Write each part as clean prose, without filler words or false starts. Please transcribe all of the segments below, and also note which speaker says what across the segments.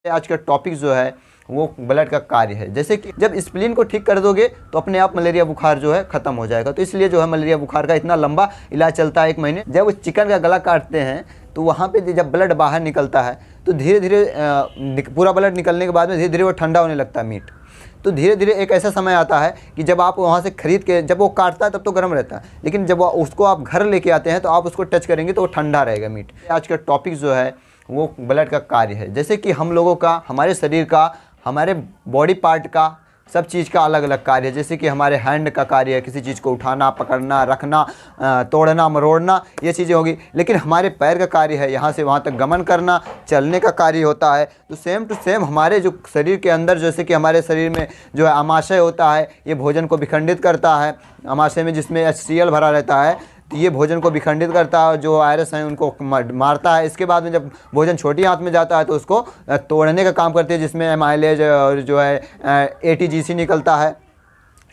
Speaker 1: आज का टॉपिक जो है वो ब्लड का कार्य है। जैसे कि जब स्प्लीन को ठीक कर दोगे तो अपने आप मलेरिया बुखार जो है ख़त्म हो जाएगा। तो इसलिए जो है मलेरिया बुखार का इतना लंबा इलाज चलता है 1 महीने। जब वो चिकन का गला काटते हैं तो वहाँ पे जब ब्लड बाहर निकलता है तो धीरे धीरे पूरा ब्लड निकलने के बाद में धीरे धीरे वो ठंडा होने लगता है मीट। तो धीरे धीरे एक ऐसा समय आता है कि जब आप वहाँ से खरीद के, जब वो काटता है तब तो गर्म रहता है, लेकिन जब उसको आप घर लेके आते हैं तो आप उसको टच करेंगे तो वो ठंडा रहेगा मीट। आज का टॉपिक जो है वो ब्लड का कार्य है। जैसे कि हम लोगों का, हमारे शरीर का, हमारे बॉडी पार्ट का, सब चीज़ का अलग अलग कार्य है। जैसे कि हमारे हैंड का कार्य है किसी चीज़ को उठाना, पकड़ना, रखना, तोड़ना, मरोड़ना, ये चीज़ें होगी। लेकिन हमारे पैर का कार्य है यहाँ से वहाँ तक गमन करना, चलने का कार्य होता है। तो सेम टू सेम हमारे जो शरीर के अंदर, जैसे कि हमारे शरीर में जो है आमाशय होता है, ये भोजन को विखंडित करता है। आमाशय में जिसमें HCl भरा रहता है तो ये भोजन को विखंडित करता है, जो वायरस हैं उनको मारता है। इसके बाद में जब भोजन छोटी आंत में जाता है तो उसको तोड़ने का काम करती है, जिसमें एमाइलेज और जो है ATGC निकलता है।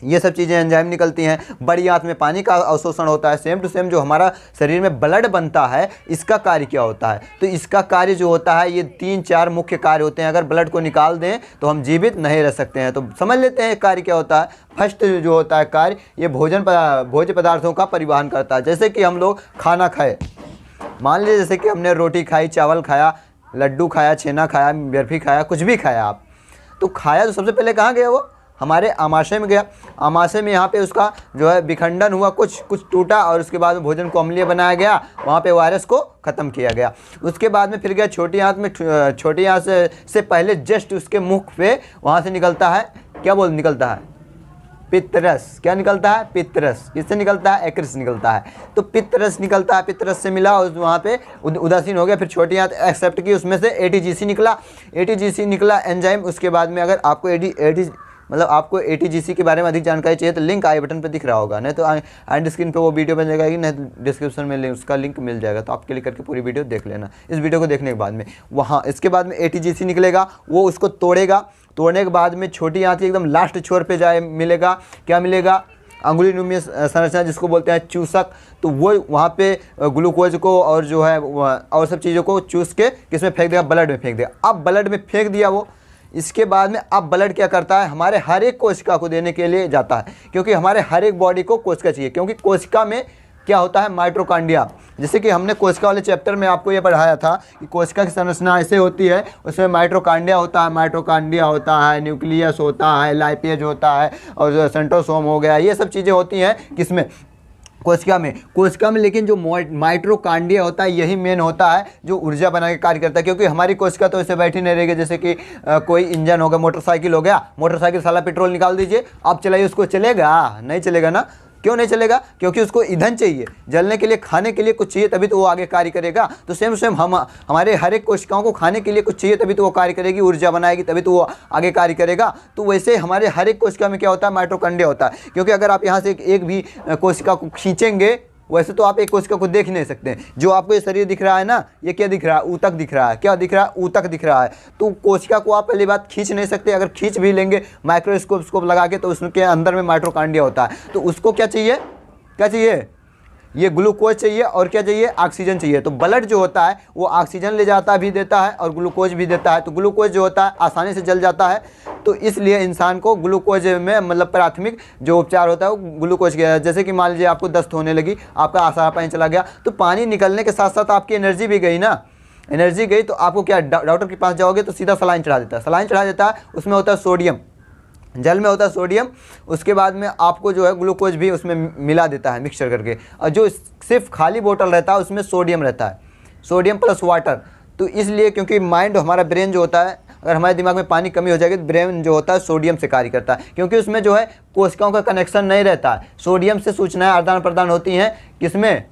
Speaker 1: ये सब चीज़ें एंजाइम निकलती हैं। बड़ी आंत में पानी का अवशोषण होता है। सेम टू सेम जो हमारा शरीर में ब्लड बनता है, इसका कार्य क्या होता है? तो इसका कार्य जो होता है, ये 3-4 मुख्य कार्य होते हैं। अगर ब्लड को निकाल दें तो हम जीवित नहीं रह सकते हैं। तो समझ लेते हैं कार्य क्या होता है। फर्स्ट जो होता है कार्य, ये भोज्य पदार्थों का परिवहन करता है। जैसे कि हम लोग खाना खाए, मान लीजिए जैसे कि हमने रोटी खाई, चावल खाया, लड्डू खाया, छेना खाया, बर्फी खाया, कुछ भी खाया आप, तो खाया तो सबसे पहले कहाँ गया? वो हमारे आमाशय में गया। आमाशय में यहाँ पे उसका जो है विखंडन हुआ, कुछ टूटा और उसके बाद में भोजन को अम्लीय बनाया गया, वहाँ पे वायरस को ख़त्म किया गया। उसके बाद में फिर गया छोटी आंत में। छोटी आंत से पहले जस्ट उसके मुख पे वहाँ से निकलता है, क्या निकलता है? पित्तरस। क्या निकलता है? पित्तरस। किससे निकलता है? एक्रिस निकलता है। तो पित्तरस निकलता है, पित्तरस से मिला और वहाँ पे उदासीन हो गया। फिर छोटी आंत एक्सेप्ट की, उसमें से ATGC निकला। ATGC निकला एंजाइम। उसके बाद में अगर आपको ATGC के बारे में अधिक जानकारी चाहिए तो लिंक आई बटन पर दिख रहा होगा, नहीं तो एंड स्क्रीन पे वो वीडियो बन जाएगी, नहीं तो डिस्क्रिप्शन में उसका लिंक मिल जाएगा। तो आप क्लिक करके पूरी वीडियो देख लेना। इस वीडियो को देखने के बाद में वहाँ इसके बाद में ATGC निकलेगा, वो उसको तोड़ेगा। तोड़ने के बाद में छोटी आंत एकदम लास्ट छोर पे मिलेगा। क्या मिलेगा? अंगुली नुमीय संरचना, जिसको बोलते हैं चूसक। तो वो वहाँ पे ग्लूकोज को और जो है और सब चीज़ों को चूस के किस में फेंक देगा? ब्लड में फेंक देगा। अब ब्लड में फेंक दिया वो। इसके बाद में अब ब्लड क्या करता है? हमारे हर एक कोशिका को देने के लिए जाता है, क्योंकि हमारे हर एक बॉडी को कोशिका चाहिए। क्योंकि कोशिका में क्या होता है? माइटोकॉन्ड्रिया। जैसे कि हमने कोशिका वाले चैप्टर में आपको ये पढ़ाया था कि कोशिका की संरचना ऐसे होती है, उसमें माइटोकॉन्ड्रिया होता है, न्यूक्लियस होता है, लाइपेज होता है और सेंट्रोसोम हो गया। ये सब चीज़ें होती हैं किसमें? कोशिका में। लेकिन जो माइटोकॉन्ड्रिया होता है, यही मेन होता है जो ऊर्जा बना के कार्य करता है। क्योंकि हमारी कोशिका तो ऐसे बैठी नहीं रहेगी। जैसे कि कोई इंजन होगा, मोटरसाइकिल हो गया, मोटरसाइकिल साला पेट्रोल निकाल दीजिए, आप चलाइए, उसको चलेगा? नहीं चलेगा ना। क्यों नहीं चलेगा? क्योंकि उसको ईंधन चाहिए, जलने के लिए, खाने के लिए कुछ चाहिए, तभी तो वो आगे कार्य करेगा। तो सेम हमारे हर एक कोशिकाओं को खाने के लिए कुछ चाहिए, तभी तो वो कार्य करेगी, ऊर्जा बनाएगी, तभी तो वो आगे कार्य करेगा। तो वैसे हमारे हर एक कोशिका में क्या होता है? माइटोकॉन्ड्रिया होता है। क्योंकि अगर आप यहाँ से एक भी कोशिका को खींचेंगे, वैसे तो आप एक कोशिका को देख नहीं सकते। जो आपको ये शरीर दिख रहा है ना, ये क्या दिख रहा है? ऊतक दिख रहा है। क्या दिख रहा है? ऊतक दिख रहा है। तो कोशिका को आप पहली बात खींच नहीं सकते। अगर खींच भी लेंगे माइक्रोस्कोप लगा के, तो उसके अंदर में माइटोकॉन्ड्रिया होता है। तो उसको क्या चाहिए? ये ग्लूकोज चाहिए और क्या चाहिए? ऑक्सीजन चाहिए। तो ब्लड जो होता है वो ऑक्सीजन ले जाता भी देता है और ग्लूकोज भी देता है। तो ग्लूकोज जो होता है आसानी से जल जाता है। तो इसलिए इंसान को ग्लूकोज में प्राथमिक जो उपचार होता है वो ग्लूकोज के। जैसे कि मान लीजिए आपको दस्त होने लगी, आपका आसारा पानी चला गया, तो पानी निकलने के साथ साथ आपकी एनर्जी भी गई ना। एनर्जी गई तो आपको क्या, डॉक्टर के पास जाओगे तो सीधा सलाइन चढ़ा देता है। उसमें होता है सोडियम, जल में होता है सोडियम। उसके बाद में आपको जो है ग्लूकोज भी उसमें मिला देता है मिक्सचर करके। और जो सिर्फ खाली बोतल रहता है उसमें सोडियम रहता है, सोडियम प्लस वाटर। तो इसलिए क्योंकि माइंड, हमारा ब्रेन जो होता है, अगर हमारे दिमाग में पानी कमी हो जाएगी तो ब्रेन जो होता है सोडियम से कार्य करता है। क्योंकि उसमें जो है कोशिकाओं का कनेक्शन नहीं रहता है। सोडियम से सूचनाएं आदान प्रदान होती हैं किसमें?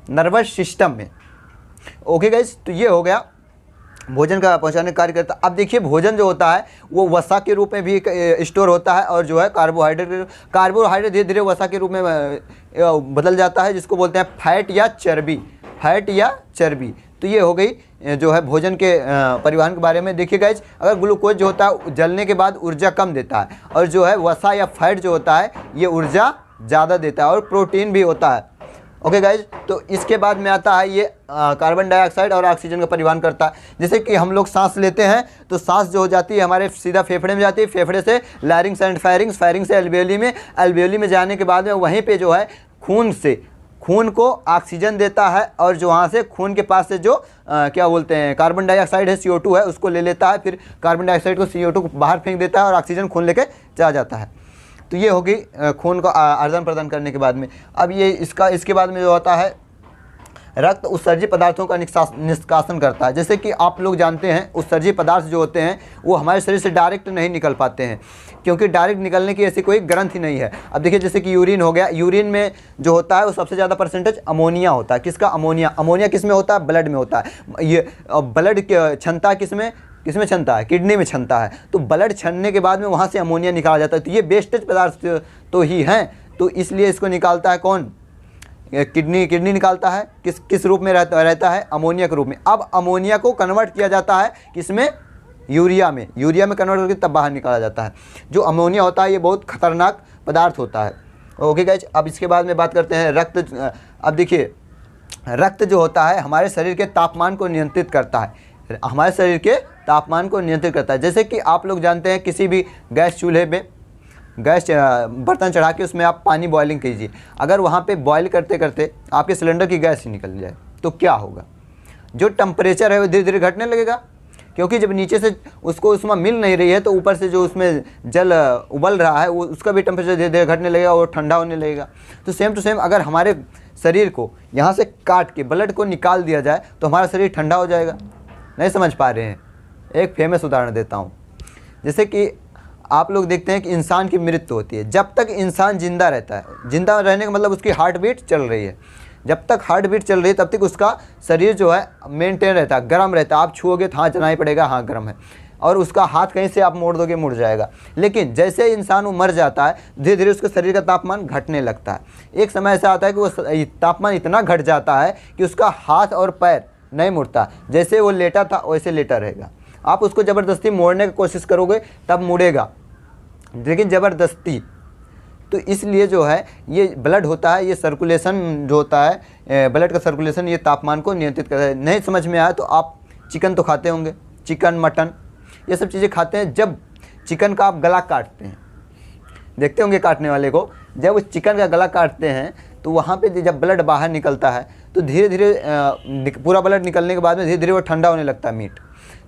Speaker 1: नर्वस सिस्टम में। ओके गाइस, तो ये हो गया भोजन का पहुंचाने का कार्य करता है। अब देखिए भोजन जो होता है वो वसा के रूप में भी स्टोर होता है और जो है कार्बोहाइड्रेट धीरे धीरे वसा के रूप में बदल जाता है, जिसको बोलते हैं फैट या चर्बी। तो ये हो गई जो है भोजन के परिवहन के बारे में। देखिए गाइस, अगर ग्लूकोज जो होता है जलने के बाद ऊर्जा कम देता है, और जो है वसा या फैट जो होता है ये ऊर्जा ज़्यादा देता है, और प्रोटीन भी होता है। ओके गाइज, तो इसके बाद में आता है ये कार्बन डाइऑक्साइड और ऑक्सीजन का परिवहन करता है। जैसे कि हम लोग सांस लेते हैं तो सांस जो हो जाती है हमारे सीधा फेफड़े में जाती है, फेफड़े से लैरिंग्स एंड फायरिंग्स, फायरिंग से एल्वेओली में, एल्वेओली में जाने के बाद में वहीं पे जो है खून को ऑक्सीजन देता है, और जो वहाँ से खून के पास से जो क्या बोलते हैं कार्बन डाइऑक्साइड है, CO2 है, उसको ले लेता है, फिर कार्बन डाइऑक्साइड को CO2 को बाहर फेंक देता है और ऑक्सीजन खून लेके चला जाता है। तो ये होगी खून का आदान प्रदान करने के बाद में। अब ये इसके बाद में जो होता है रक्त उत्सर्जी पदार्थों का निष्कासन करता है। जैसे कि आप लोग जानते हैं उत्सर्जी पदार्थ जो होते हैं वो हमारे शरीर से डायरेक्ट नहीं निकल पाते हैं, क्योंकि डायरेक्ट निकलने की ऐसी कोई ग्रंथि नहीं है। अब देखिए जैसे कि यूरिन हो गया, यूरिन में जो होता है वो सबसे ज़्यादा परसेंटेज अमोनिया होता है। किसका? अमोनिया किस में होता है? ब्लड में होता है। ये ब्लड क्षमता किसमें क्षमता है? किडनी में क्षमता है। तो ब्लड छनने के बाद में वहाँ से अमोनिया निकाला जाता है। तो ये वेस्टेज पदार्थ तो ही हैं, तो इसलिए इसको निकालता है कौन? किडनी निकालता है। किस रूप में रहता है? अमोनिया के रूप में। अब अमोनिया को कन्वर्ट किया जाता है किसमें? यूरिया में कन्वर्ट करके तब बाहर निकाला जाता है। जो अमोनिया होता है ये बहुत खतरनाक पदार्थ होता है। ओके गाइज, अब इसके बाद में बात करते हैं रक्त। अब देखिए रक्त जो होता है हमारे शरीर के तापमान को नियंत्रित करता है, हमारे शरीर के तापमान को नियंत्रित करता है। जैसे कि आप लोग जानते हैं किसी भी गैस चूल्हे में गैस बर्तन चढ़ा के उसमें आप पानी बॉयलिंग कीजिए, अगर वहाँ पे बॉयल करते करते आपके सिलेंडर की गैस ही निकल जाए तो क्या होगा? जो टेम्परेचर है वो धीरे धीरे घटने लगेगा, क्योंकि जब नीचे से उसको उसमें मिल नहीं रही है तो ऊपर से जो उसमें जल उबल रहा है वो उसका भी टेम्परेचर धीरे धीरे घटने लगेगा और ठंडा होने लगेगा। तो सेम टू सेम अगर हमारे शरीर को यहाँ से काट के ब्लड को निकाल दिया जाए तो हमारा शरीर ठंडा हो जाएगा। नहीं समझ पा रहे हैं? एक फेमस उदाहरण देता हूँ। जैसे कि आप लोग देखते हैं कि इंसान की मृत्यु होती है, जब तक इंसान जिंदा रहता है, जिंदा रहने का मतलब उसकी हार्ट बीट चल रही है, जब तक हार्ट बीट चल रही है तब तक उसका शरीर जो है मेंटेन रहता है, गर्म रहता है। आप छुओगे तो हाँ चलना ही पड़ेगा, हाँ गर्म है, और उसका हाथ कहीं से आप मोड़ दोगे मुड़ जाएगा। लेकिन जैसे इंसान वो मर जाता है धीरे धीरे उसके शरीर का तापमान घटने लगता है। एक समय ऐसा आता है कि वो तापमान इतना घट जाता है कि उसका हाथ और पैर नहीं मुड़ता, जैसे वो लेटा था वैसे लेटा रहेगा। आप उसको ज़बरदस्ती मोड़ने की कोशिश करोगे तब मुड़ेगा, लेकिन ज़बरदस्ती। तो इसलिए जो है ये ब्लड होता है, ये सर्कुलेशन जो होता है ब्लड का सर्कुलेशन ये तापमान को नियंत्रित करता है। नहीं समझ में आया तो आप चिकन तो खाते होंगे, चिकन मटन ये सब चीज़ें खाते हैं। जब चिकन का आप गला काटते हैं, देखते होंगे काटने वाले को, जब उस चिकन का गला काटते हैं तो वहाँ पे जब ब्लड बाहर निकलता है तो धीरे धीरे पूरा ब्लड निकलने के बाद में धीरे धीरे वो ठंडा होने लगता है मीट।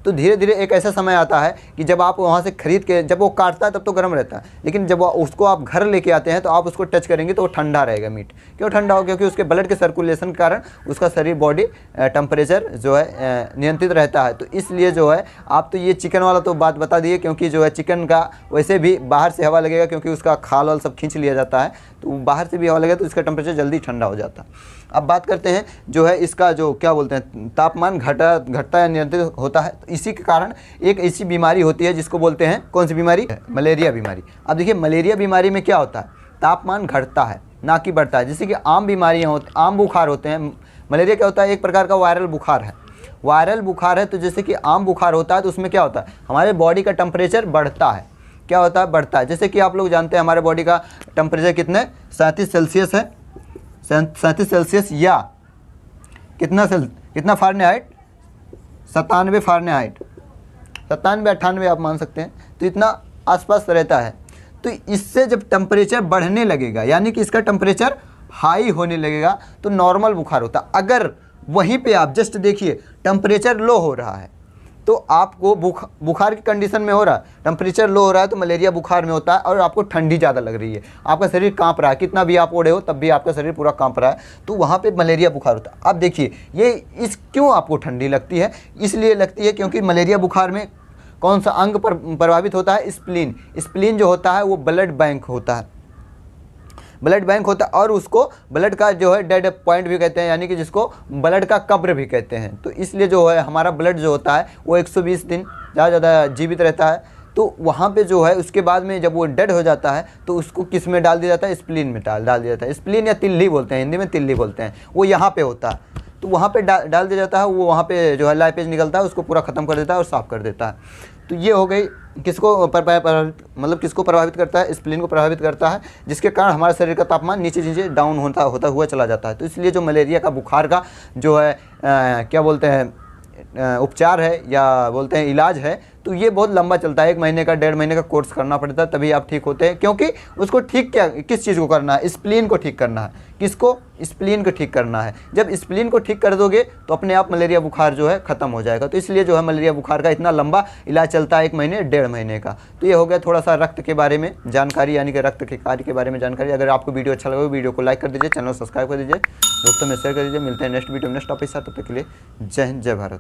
Speaker 1: तो धीरे धीरे एक ऐसा समय आता है कि जब आप वहाँ से खरीद के, जब वो काटता है तब तो गर्म रहता है, लेकिन जब उसको आप घर लेके आते हैं तो आप उसको टच करेंगे तो वो ठंडा रहेगा मीट। क्यों ठंडा हो? क्योंकि उसके ब्लड के सर्कुलेशन के कारण उसका शरीर बॉडी टेम्परेचर जो है नियंत्रित रहता है। तो इसलिए जो है आप तो ये चिकन वाला तो बात बता दिए, क्योंकि जो है चिकन का वैसे भी बाहर से हवा लगेगा, क्योंकि उसका खाल वाल सब खींच लिया जाता है, तो बाहर से भी हवा लगेगा तो इसका टेम्परेचर जल्दी ठंडा हो जाता है। अब बात करते हैं जो है इसका जो क्या बोलते हैं तापमान घटता या नियंत्रित होता है। तो इसी के कारण एक ऐसी बीमारी होती है जिसको बोलते हैं, कौन सी बीमारी? मलेरिया बीमारी। अब देखिए मलेरिया बीमारी में क्या होता है? तापमान घटता है ना कि बढ़ता है। जैसे कि आम बीमारियाँ होती, आम बुखार होते हैं, मलेरिया क्या होता है? एक प्रकार का वायरल बुखार है। वायरल बुखार है तो जैसे कि आम बुखार होता है तो उसमें क्या होता है? हमारे बॉडी का टेम्परेचर बढ़ता है। क्या होता है? बढ़ता है। जैसे कि आप लोग जानते हैं हमारे बॉडी का टेम्परेचर कितने 37 सेल्सियस है, 37 सेल्सियस या कितना फ़ारेनहाइट? 97 फ़ारेनहाइट, 97-98 आप मान सकते हैं। तो इतना आसपास रहता है। तो इससे जब टेम्परेचर बढ़ने लगेगा, यानी कि इसका टेम्परेचर हाई होने लगेगा, तो नॉर्मल बुखार होता। अगर वहीं पे आप जस्ट देखिए टेम्परेचर लो हो रहा है तो आपको बुखार की कंडीशन में हो रहा है, टेम्परेचर लो हो रहा है तो मलेरिया बुखार में होता है, और आपको ठंडी ज़्यादा लग रही है, आपका शरीर कांप रहा है, कितना भी आप ओढ़े हो तब भी आपका शरीर पूरा कांप रहा है, तो वहाँ पे मलेरिया बुखार होता है। अब देखिए ये क्यों आपको ठंडी लगती है? इसलिए लगती है क्योंकि मलेरिया बुखार में कौन सा अंग प्रभावित होता है? स्प्लीन। स्प्लीन जो होता है वो ब्लड बैंक होता है, ब्लड बैंक होता है, और उसको ब्लड का जो है डेड पॉइंट भी कहते हैं, यानी कि जिसको ब्लड का कब्र भी कहते हैं। तो इसलिए जो है हमारा ब्लड जो होता है वो 120 दिन ज़्यादा जीवित रहता है। तो वहाँ पे जो है उसके बाद में जब वो डेड हो जाता है तो उसको किस में डाल दिया जाता है? स्प्लीन में डाल दिया जाता है। स्प्लीन या तिल्ली बोलते हैं, हिंदी में तिल्ली बोलते हैं, वो यहाँ पे होता है। तो वहाँ पे डाल दिया जाता है, वो वहाँ पे जो है लाइपेज निकलता है उसको पूरा ख़त्म कर देता है और साफ़ कर देता है। तो ये हो गई किसको मतलब किसको प्रभावित करता है, स्प्लीन को प्रभावित करता है, जिसके कारण हमारे शरीर का तापमान नीचे नीचे डाउन होता हुआ चला जाता है। तो इसलिए जो मलेरिया का बुखार का जो है क्या बोलते हैं उपचार है या बोलते हैं इलाज है, तो ये बहुत लंबा चलता है। 1 महीने का 1.5 महीने का कोर्स करना पड़ता है, तभी आप ठीक होते हैं। क्योंकि उसको ठीक किस चीज़ को करना है, स्प्लीन को ठीक करना है। किसको? स्प्लीन को ठीक करना है। जब स्प्लीन को ठीक कर दोगे तो अपने आप मलेरिया बुखार जो है ख़त्म हो जाएगा। तो इसलिए जो है मलेरिया बुखार का इतना लंबा इलाज चलता है, 1 महीने 1.5 महीने का। तो ये हो गया थोड़ा सा रक्त के बारे में जानकारी, यानी कि रक्त के कार्य के बारे में जानकारी। अगर आपको वीडियो अच्छा लगे वीडियो को लाइक कर दीजिए, चैनल सब्सक्राइब कर दीजिए, दोस्तों में शेयर कर दीजिए। मिलते हैं नेक्स्ट वीडियो नेक्स्ट टॉपिक के साथ, तब तक के लिए जय हिंद, जय भारत।